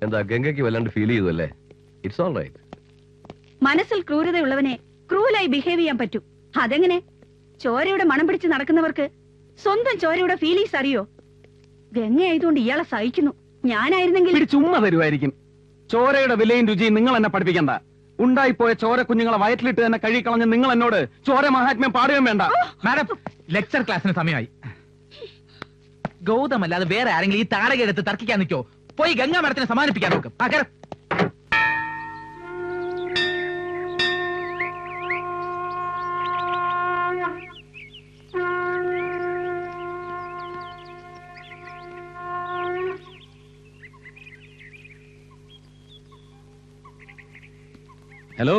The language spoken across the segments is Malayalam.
എന്താ ഗംഗയ്ക്ക് വല്ലാണ്ട് ഫീൽ ചെയ്തല്ലേ? It's all right. മനസ്സിൽ ക്രൂരതയുള്ളവനെ ക്രൂലായി ബിഹേവ് ചെയ്യാൻ പറ്റൂ. അതെങ്ങനെ? ചോരയുടെ മണം പിടിച്ച് നടക്കുന്നവർക്ക് സ്വന്തം ചോരയുടെ ഫീലിങ്സ് അറിയോ? ഗംഗ ആയതുകൊണ്ട് ഇയാളെ സഹിക്കുന്നു. ഞാനായിരുന്നെങ്കിൽ ചുമ്മാ തരുമായിരിക്കും. ചോരയുടെ വിലയും രുചിയും നിങ്ങൾ എന്നെ പഠിപ്പിക്കണ്ട. ഉണ്ടായിപ്പോയ ചോര കുഞ്ഞുങ്ങളെ വയറ്റിലിട്ട് തന്നെ കഴുകിക്കളഞ്ഞ് നിങ്ങൾ എന്നോട് ചോര മഹാത്മ്യം പാടുകയും വേണ്ട. മാഡം, ലെക്ചർ ക്ലാസ്സിന് സമയമായി. ഗൗതമല്ലാതെ വേറെ ആരെങ്കിലും ഈ താരക എടുത്ത് തർക്കിക്കാൻ നിൽക്കോ? പോയി ഗംഗാ മാഡത്തിനെ സമാനിപ്പിക്കാൻ നോക്കും. ഹലോ,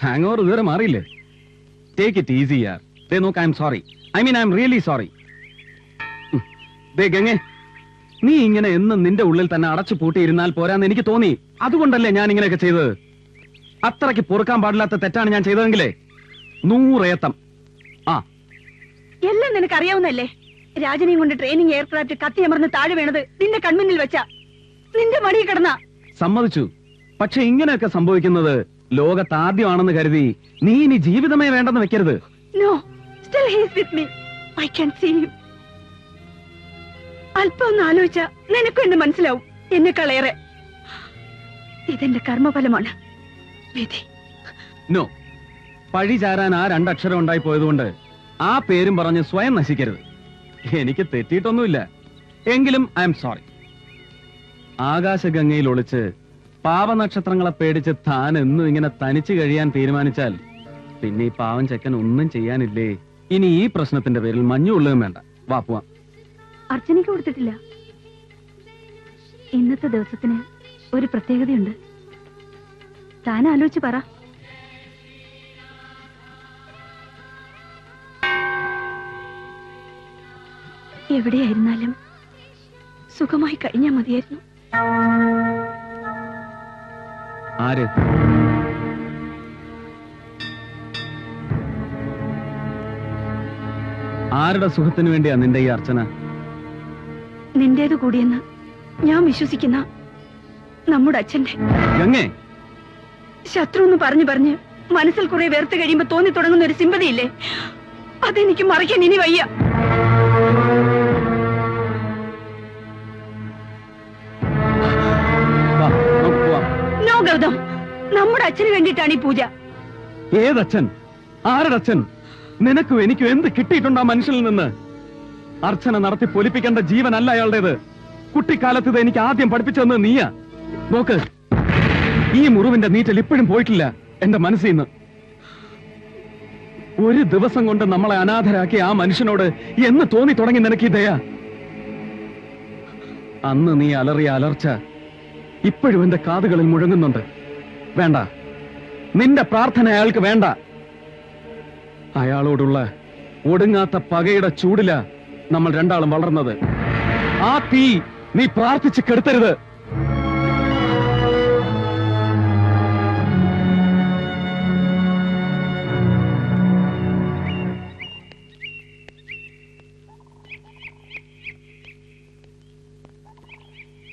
ഹാങ് ഓവർ ഇതുവരെ മാറിയില്ലേ? ടേക്ക് ഇറ്റ് ഈസി യാർ. ദേ നോക്ക്, I'm sorry. I'm really sorry. ദേ ഗംഗേ, നീ ഇങ്ങനെ എന്നും നിന്റെ ഉള്ളിൽ തന്നെ അടച്ചു പൂട്ടിയിരുന്നാൽ പോരാന്ന് എനിക്ക് തോന്നി. അതുകൊണ്ടല്ലേ ഞാൻ ഇങ്ങനെയൊക്കെ ചെയ്തത്. അത്രയ്ക്ക് പൊറുക്കാൻ പാടില്ലാത്ത തെറ്റാണ് ഞാൻ ചെയ്തതെങ്കിലേ 100 ഏത്തം. ആ, എല്ലാം നിനക്ക് അറിയാവുന്നല്ലേ? രാജനെയും കൊണ്ട് ട്രെയിനിങ് എയർക്രാഫ്റ്റ് കത്തിയമർന്ന് താഴെ വീണത് നിന്റെ കൺമുന്നിൽ വെച്ച നിന്റെ മടിയിൽ കിടന്ന. സമ്മതിച്ചു. പക്ഷെ ഇങ്ങനെയൊക്കെ സംഭവിക്കുന്നത് ലോകത്താദ്യമാണെന്ന് കരുതി നീ ഇനി ജീവിതമേ വേണ്ടെന്ന് വെക്കരുത്. No, still he is with me. I can see him. അല്പം ഒന്ന് ആലോചിച്ച നിനക്കും എന്നെ മനസ്സിലാവും. എന്നെക്കാളേറെ ഇതെന്റെ കർമ്മഫലമാണ്, വിധി. നോ, പഴി ചാരാൻ ആ 2 അക്ഷരം ഉണ്ടായി പോയതുകൊണ്ട് ആ പേരും പറഞ്ഞ് സ്വയം നശിക്കരുത്. എനിക്ക് തെറ്റിയിട്ടൊന്നുമില്ല. എങ്കിലും ഐ എം സോറി. ആകാശഗംഗയിൽ ഒളിച്ച് പാവനക്ഷത്രങ്ങളെ പേടിച്ച് താൻ എന്നും ഇങ്ങനെ തനിച്ചു കഴിയാൻ തീരുമാനിച്ചാൽ പിന്നെ ഈ പാവം ചെക്കൻ ഒന്നും ചെയ്യാനില്ലേ? ഇനി ഈ പ്രശ്നത്തിന്റെ പേരിൽ മഞ്ഞുകൊള്ളുകയും വേണ്ട. വാ പോവാം. അർച്ചനയ്ക്ക് കൊടുത്തിട്ടില്ല. ഇന്നത്തെ ദിവസത്തിന് ഒരു പ്രത്യേകതയുണ്ട്. താൻ ആലോചിച്ച് പറ. എവിടെയായിരുന്നാലും സുഖമായി കഴിഞ്ഞാൽ മതിയായിരുന്നു. ആര്? ആരുടെ സുഖത്തിന് വേണ്ടിയാ നിന്റെ ഈ അർച്ചന? നിന്റേത് കൂടിയെന്ന് ഞാൻ വിശ്വസിക്കുന്ന നമ്മുടെ അച്ഛന്റെ. ഗംഗേ, ശത്രു എന്ന് പറഞ്ഞു പറഞ്ഞ് മനസ്സിൽ കുറെ വേർത്ത് കഴിയുമ്പോ തോന്നി തുടങ്ങുന്ന ഒരു സിമ്പതിയില്ലേ, അതെനിക്ക് മറിക്കാൻ ഇനി വയ്യ. നോ ഗൗതം, നമ്മുടെ അച്ഛന് വേണ്ടിയിട്ടാണ് ഈ പൂജ. ഏതച്ഛൻ? ആരുടെ അച്ഛൻ? നിനക്കും എനിക്കും എന്ത് കിട്ടിയിട്ടുണ്ടോ മനുഷ്യനിൽ നിന്ന്? അർച്ചന നടത്തി പൊലിപ്പിക്കേണ്ട ജീവനല്ല അയാളുടേത്. കുട്ടിക്കാലത്ത് ഇത് എനിക്ക് ആദ്യം പഠിപ്പിച്ചെന്ന് നീയാ. നോക്ക്, ഈ മുറിവിന്റെ നീറ്റൽ ഇപ്പോഴും പോയിട്ടില്ല എന്റെ മനസ്സിൽ നിന്ന്. ഒരു ദിവസം കൊണ്ട് നമ്മളെ അനാഥരാക്കി ആ മനുഷ്യനോട് എന്ന് തോന്നി തുടങ്ങി നിനക്ക് ഈ ദയ? അന്ന് നീ അലറിയ അലർച്ച ഇപ്പോഴും എന്റെ കാതുകളിൽ മുഴങ്ങുന്നുണ്ട്. വേണ്ട, നിന്റെ പ്രാർത്ഥന അയാൾക്ക് വേണ്ട. അയാളോടുള്ള ഒടുങ്ങാത്ത പകയുടെ ചൂടില നമ്മൾ രണ്ടാളും വളർന്നത്. ആ തീ നീ പ്രാർത്ഥിച്ച് കെടുത്തരുത്.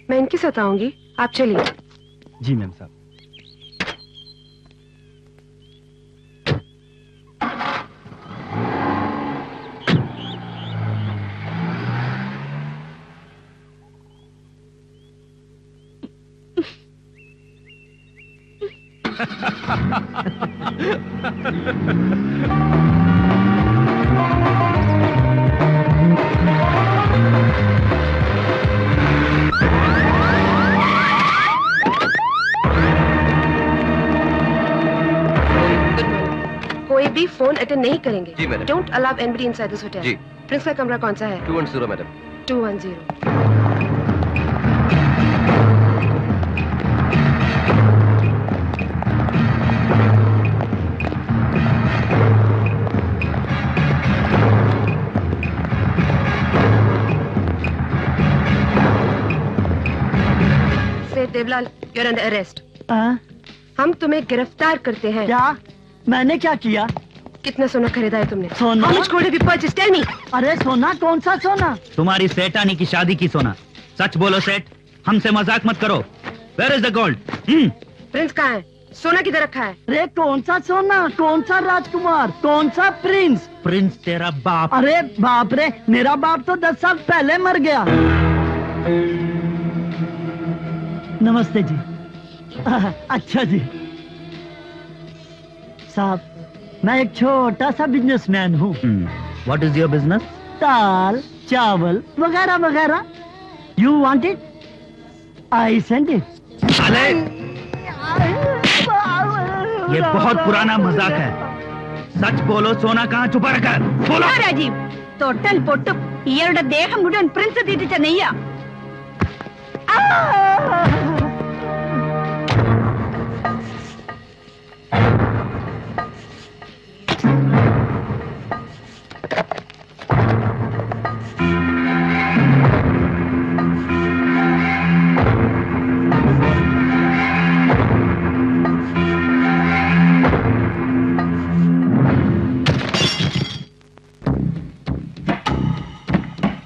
मैं इनकी सताऊंगी, आप चलिए। जी मैम साहब. कोई भी फोन अटेंड नहीं करेंगे. जी madam. Don't allow anybody inside this hotel. जी. प्रिंस का कमरा कौन सा है? 210 मैडम. 210. सेठ देवलाल, you're under arrest. हम तुम्हें गिरफ्तार करते हैं. क्या? मैंने क्या किया? कितना सोना खरीदा है तुमने? सोना? How much gold have you purchased? Tell me. अरे सोना? कौन सा सोना? तुम्हारी सेठानी की शादी की सोना. सच बोलो सेठ, हमसे मजाक मत करो. Where is the gold? Prince कहाँ है? सोना किधर रखा है? अरे कौन सा सोना, कौन सा राजकुमार, कौन सा प्रिंस? प्रिंस तेरा बाप। अरे बाप रे, मेरा बाप तो 10 साल पहले मर गया। नमस्ते जी। अच्छा जी साहब, मैं एक छोटा सा बिजनेसमैन हूँ। What is your business? दाल चावल वगैरह वगैरह। You want it, I send it. साले, ये बहुत पुराना मजाक है। सच बोलो, सोना कहाँ छुपा रखा है? बोलो। ആ രാജീവ്, തൊട്ടൽ പൊട്ടും. ഇയാളുടെ ദേഹം മുഴുവൻ പ്രിൻസ് തീറ്റിച്ച നെയ്യാ.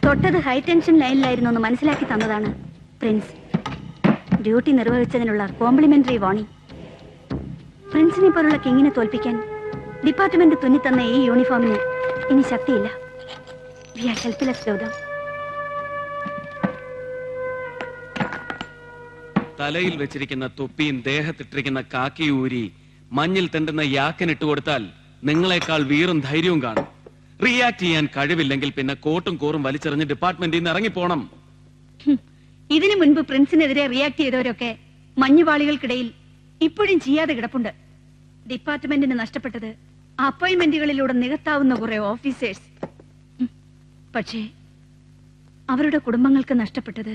തൊട്ടത് ഹൈ ടെൻഷൻ ലൈനിലായിരുന്നു എന്ന് മനസ്സിലാക്കി തന്നതാണ് പ്രിൻസ്. ഡ്യൂട്ടി നിർവഹിച്ചതിനുള്ള കോംപ്ലിമെന്ററി വാണിംഗ്. പ്രിൻസിനെ പോലുള്ള കിങ്ങിനെ തോൽപ്പിക്കാൻ ഡിപ്പാർട്ട്മെന്റ് തുന്നിത്തന്ന ഈ യൂണിഫോമിന് ഇനി ശക്തിയില്ല. We are helpless Gautham. തലയിൽ വെച്ചിരിക്കുന്ന തൊപ്പിയും ദേഹത്തിട്ടിരിക്കുന്ന കാക്കിയൂരി മഞ്ഞിൽ തെണ്ടുന്ന യാക്കനിട്ട് കൊടുത്താൽ നിങ്ങളെക്കാൾ വീറും ധൈര്യവും കാണും. റിയാക്ട് ചെയ്യാൻ കഴിവില്ലെങ്കിൽ പിന്നെ കോട്ടും കോറും വലിച്ചെറിഞ്ഞ് ഡിപ്പാർട്ട്മെന്റിൽ നിന്ന് ഇറങ്ങിപ്പോണം. ഇതിനു മുൻപ് പ്രിൻസിനെതിരെ റിയാക്ട് ചെയ്തവരൊക്കെ മഞ്ഞുപാളികൾക്കിടയിൽ ഇപ്പോഴും ചെയ്യാതെ കിടപ്പുണ്ട്. ഡിപ്പാർട്ട്മെന്റിന് നഷ്ടപ്പെട്ടത് അപ്പോയിന്റ്മെന്റുകളിലൂടെ നികത്താവുന്ന കുറെ ഓഫീസേഴ്സ്. പക്ഷേ അവരുടെ കുടുംബങ്ങൾക്ക് നഷ്ടപ്പെട്ടത്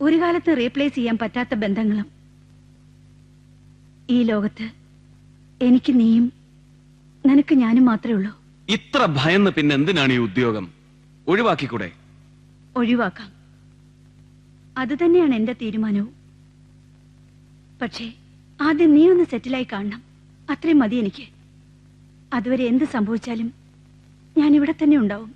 ഒരു കാലത്ത് റീപ്ലേസ് ചെയ്യാൻ പറ്റാത്ത ബന്ധങ്ങളും. ഈ ലോകത്ത് എനിക്ക് നീയും നിനക്ക് ഞാനും മാത്രമേ ഉള്ളൂ. ഇത്ര ഭയന്ന് പിന്നെ എന്തിനാണ് ഈ ഉദ്യോഗം? ഒഴിവാക്കിക്കൂടെ? ഒഴിവാക്കാം, അത് തന്നെയാണ് എന്റെ തീരുമാനവും. പക്ഷേ ആദ്യം നീ ഒന്ന് സെറ്റിലായി കാണണം, അത്രയും മതി എനിക്ക്. അതുവരെ എന്ത് സംഭവിച്ചാലും ഞാൻ ഇവിടെ തന്നെ ഉണ്ടാവും.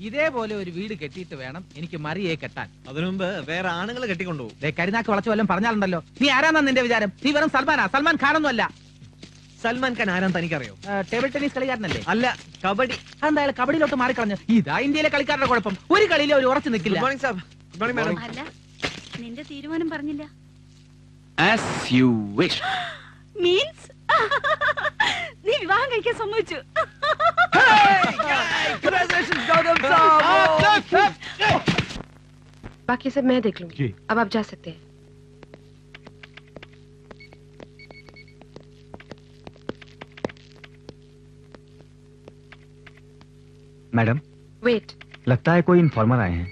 ഇതേപോലെ ഒരു വീട് കെട്ടിയിട്ട് വേണം എനിക്ക് മറിയെ കെട്ടാൻ. അതിനുമുമ്പ് വേറെ ആണുങ്ങൾ കെട്ടിക്കൊണ്ടുപോകും. കരുനാക്ക് വളച്ചു വല്ലതും പറഞ്ഞാലുണ്ടല്ലോ. നീ ആരാന്നാ നിന്റെ വിചാരം? നീ വെറും സൽമാനാ, സൽമാൻ ഖാനൊന്നും അല്ല. സൽമാൻ ഖാൻ ആരാൻ തനിക്കറിയോ? ടേബിൾ ടെന്നീസ് കളിക്കാരനല്ലേ? അല്ല, കബഡി. എന്തായാലും കബഡിയിലോട്ട് മാറിക്കളഞ്ഞു. ഇതാ ഇന്ത്യയിലെ കളിക്കാരുടെ കുഴപ്പം. ഒരു കളിയിലും അവർ ഉറച്ചു നിൽക്കില്ല. ഗുഡ് മോർണിംഗ് സാബ്. Good morning madam. അല്ല, നിന്റെ തീരുമാനം പറഞ്ഞില്ല. As you wish. മീൻസ് നീ വിവാഹം കഴിക്കാൻ സമ്മതിച്ചു. बाकी सब मैं देख लूंगी. अब आप जा सकते हैं. Madam, wait. लगता है कोई इन्फॉर्मर आए हैं.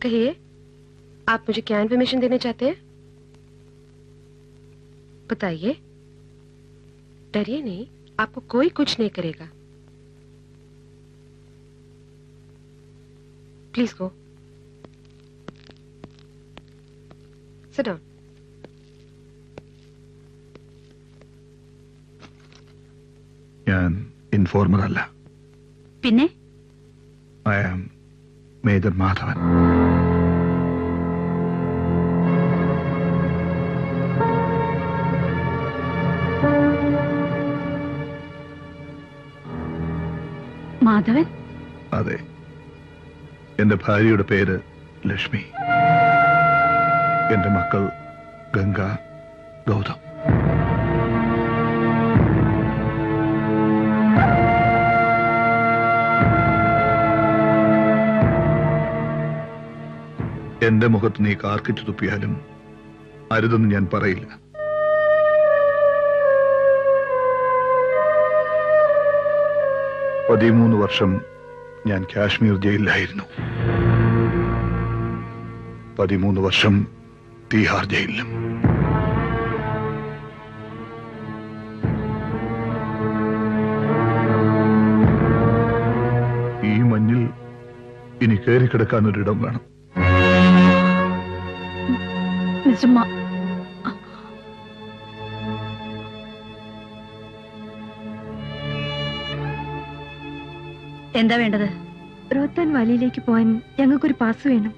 कहिए, आप मुझे क्या इन्फॉर्मेशन देना चाहते हैं? बताइए. डरिए नहीं, आपको कोई कुछ नहीं करेगा. Please go. Sit down. ഞാൻ ഇൻഫോർമർ അല്ല. പിന്നെ I am major Madhavan. Madhavan? അതെ, എന്റെ ഭാര്യയുടെ പേര് ലക്ഷ്മി. എന്റെ മക്കൾ ഗംഗ, ഗൗതം. എന്റെ മുഖത്ത് നീ കാർക്കിച്ചു തുപ്പിയാലും അരുതെന്ന് ഞാൻ പറയില്ല. പതിമൂന്ന് വർഷം ഞാൻ കാശ്മീർ ജയിലിലായിരുന്നു. 13 വർഷം തീഹാർ ജയിലിലും. ഈ മഞ്ഞിൽ ഇനി കയറിക്കിടക്കാൻ ഒരിടം വേണം. എന്താ വേണ്ടത്? റോത്താൻ വാലിയിലേക്ക് പോകാൻ ഞങ്ങൾക്കൊരു പാസ് വേണം.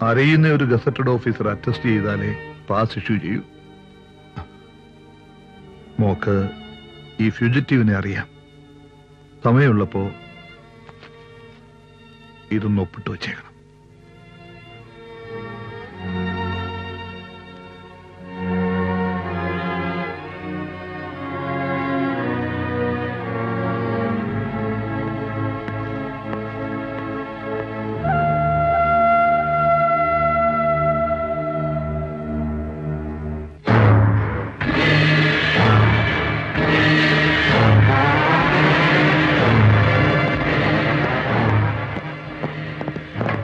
അറിയുന്ന ഒരു ഗസറ്റഡ് ഓഫീസർ അറ്റസ്റ്റ് ചെയ്താലേ പാസ് ഇഷ്യൂ ചെയ്യൂ. മോക്ക് ഈ ഫ്യൂജിറ്റീവിനെ അറിയാം. സമയമുള്ളപ്പോ ഇതൊന്ന് ഒപ്പിട്ട് വെച്ചേക്കണം.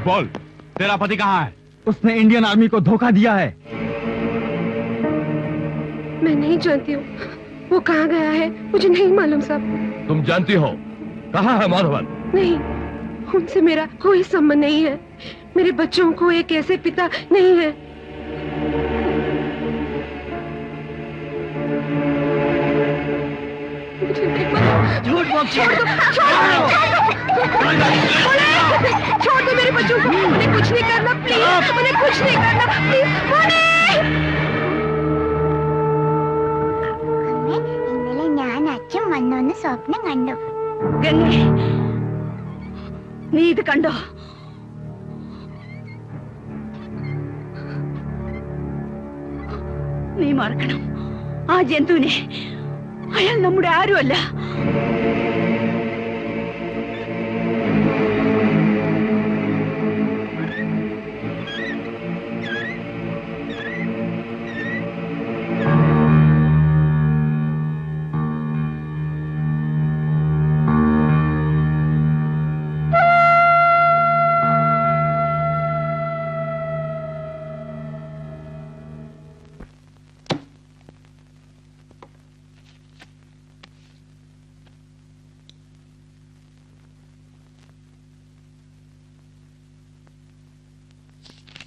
बोल, तेरा पति कहाँ है? उसने इंडियन आर्मी को धोखा दिया है. मैं नहीं जानती हूँ वो कहाँ गया है, मुझे नहीं मालूम साहब. तुम जानती हो कहाँ है माधवन? नहीं, उनसे मेरा कोई संबंध नहीं है. मेरे बच्चों को एक ऐसे पिता नहीं है. मुझे नहीं मालूम. झूठ बोल. छोड़ दो मेरे बच्चों को. उन्हें कुछ नहीं करना प्लीज. उन्हें कुछ नहीं करना प्लीज. ഇന്നലെ ഞാൻ അച്ഛൻ വന്നോന്ന് സ്വപ്നം കണ്ടു. ഗംഗേ, നീ ഇത് കണ്ടോ? നീ മറക്കണം ആ ജന്തുവിനെ. അയാൾ നമ്മുടെ ആരുമല്ല.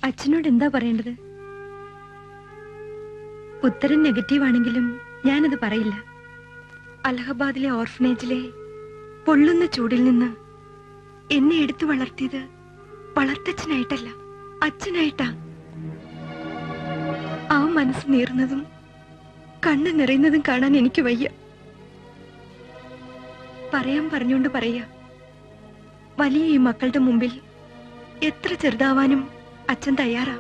അച്ഛനോട് എന്താ പറയേണ്ടത്? ഉത്തരം നെഗറ്റീവ് ആണെങ്കിലും ഞാനത് പറയില്ല. അലഹബാദിലെ ഓർഫനേജിലെ പൊള്ളുന്ന ചൂടിൽ നിന്ന് എന്നെ എടുത്തു വളർത്തിയത് വളർത്തച്ഛനായിട്ടല്ല, അച്ഛനായിട്ടാ. ആ മനസ്സ് നീറുന്നതും കണ്ണ് നിറയുന്നതും കാണാൻ എനിക്ക് വയ്യ. പറയാൻ പറഞ്ഞുകൊണ്ട് പറയാ, വലിയ ഈ മക്കളുടെ മുമ്പിൽ എത്ര ചെറുതാവാനും അച്ഛൻ തയ്യാറാ.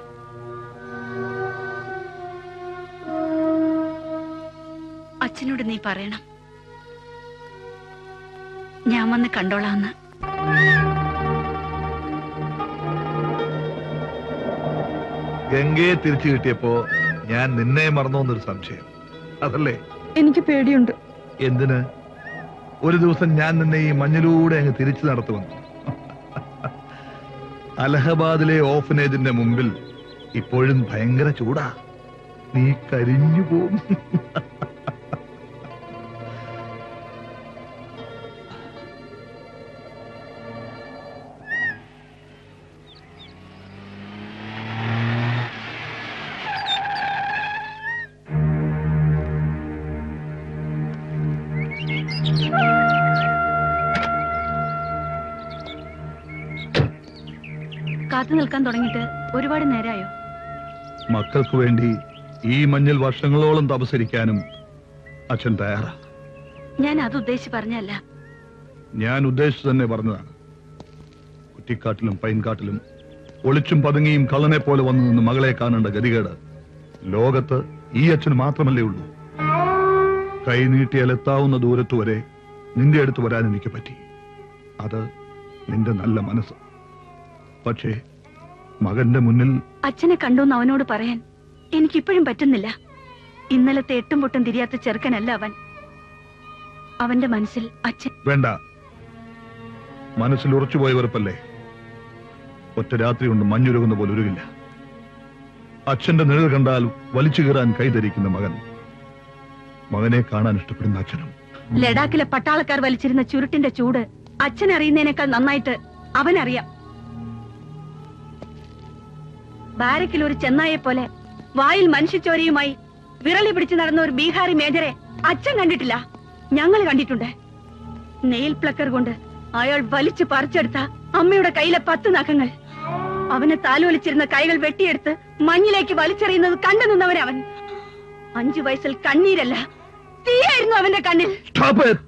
അച്ഛനോട് നീ പറയണം ഞാൻ വന്ന് കണ്ടോളാന്ന്. ഗംഗയെ തിരിച്ചു കിട്ടിയപ്പോ ഞാൻ നിന്നെ മറന്നോന്നൊരു സംശയം. അതല്ലേ? എനിക്ക് പേടിയുണ്ട്. എന്തിന്? ഒരു ദിവസം ഞാൻ നിന്നെ ഈ മഞ്ഞിലൂടെ അങ്ങ് തിരിച്ചു നടത്തുമെന്ന്. അലഹബാദിലെ ഓഫനേജിന്റെ മുമ്പിൽ ഇപ്പോഴും ഭയങ്കര ചൂടാ. നീ കരിഞ്ഞു പോകും. കാത്തു നിൽക്കാൻ തുടങ്ങിയിട്ട് ഒരുപാട് നേരമായോ? മക്കൾക്ക് വേണ്ടി ഈ മഞ്ഞിൽ വർഷങ്ങളോളം തപസരിക്കാനും അച്ഛൻ തയ്യാറാ. ഞാൻ അത് ഉദ്ദേശിച്ച് പറഞ്ഞല്ല. ഞാൻ ഉദ്ദേശിച്ചു തന്നെ പറഞ്ഞതാണ്. കുറ്റിക്കാട്ടിലും പൈൻകാട്ടിലും ഒളിച്ചും പതുങ്ങിയും കള്ളനെ പോലെ വന്നു നിന്ന് മകളെ കാണേണ്ട ഗതികേട് ലോകത്ത് ഈ അച്ഛന് മാത്രമല്ലേ ഉള്ളൂ. കൈ നീട്ടിയാൽ എത്താവുന്ന ദൂരത്ത് വരെ നിന്റെ അടുത്ത് വരാൻ എനിക്ക് പറ്റി. അത് നിന്റെ നല്ല മനസ്സ്. പക്ഷേ മകന്റെ മുന്നിൽ അച്ഛനെ കണ്ടോന്ന് അവനോട് പറയാൻ എനിക്കിപ്പോഴും പറ്റുന്നില്ല. ഇന്നലത്തെ എട്ടും പൊട്ടും തിരിയാത്ത ചെറുക്കനല്ല അവൻ. അവന്റെ മനസ്സിൽ അച്ഛൻ. വേണ്ട, മനസ്സിൽ ഉറച്ചുപോയ വെറുപ്പല്ലേ. ഒറ്റ രാത്രി കൊണ്ട് മഞ്ഞുരുകുന്ന പോലെ ഉരുകില്ല. അച്ഛന്റെ നിഴൽ കണ്ടാൽ വലിച്ചു കീറാൻ കൈധരിക്കുന്ന മകൻ, മകനെ കാണാൻ ഇഷ്ടപ്പെടുന്ന അച്ഛനും. ലഡാക്കിലെ പട്ടാളക്കാർ വലിച്ചിരുന്ന ചുരുട്ടിന്റെ ചൂട് അച്ഛൻ അറിയുന്നതിനേക്കാൾ നന്നായിട്ട് അവനറിയാം. ബാരക്കിൽ ഒരു ചെന്നായെ പോലെ വായിൽ മനുഷ്യച്ചോരയുമായി വിറളി പിടിച്ചു നടന്ന ഒരു ബീഹാറി മേജറെ അച്ഛൻ കണ്ടിട്ടില്ല, ഞങ്ങൾ കണ്ടിട്ടുണ്ട്. നെയിൽ പ്ലക്കർ കൊണ്ട് അയാൾ വലിച്ചു പറിച്ചെടുത്ത അമ്മയുടെ കയ്യിലെ 10 നഖങ്ങൾ, അവനെ താലോലിച്ചിരുന്ന കൈകൾ വെട്ടിയെടുത്ത് മഞ്ഞിലേക്ക് വലിച്ചെറിയുന്നത് കണ്ടു നിന്നവൻ അവൻ. 5 വയസ്സിൽ കണ്ണീരല്ല, തീയായിരുന്നു അവന്റെ കണ്ണിൽ. Stop it!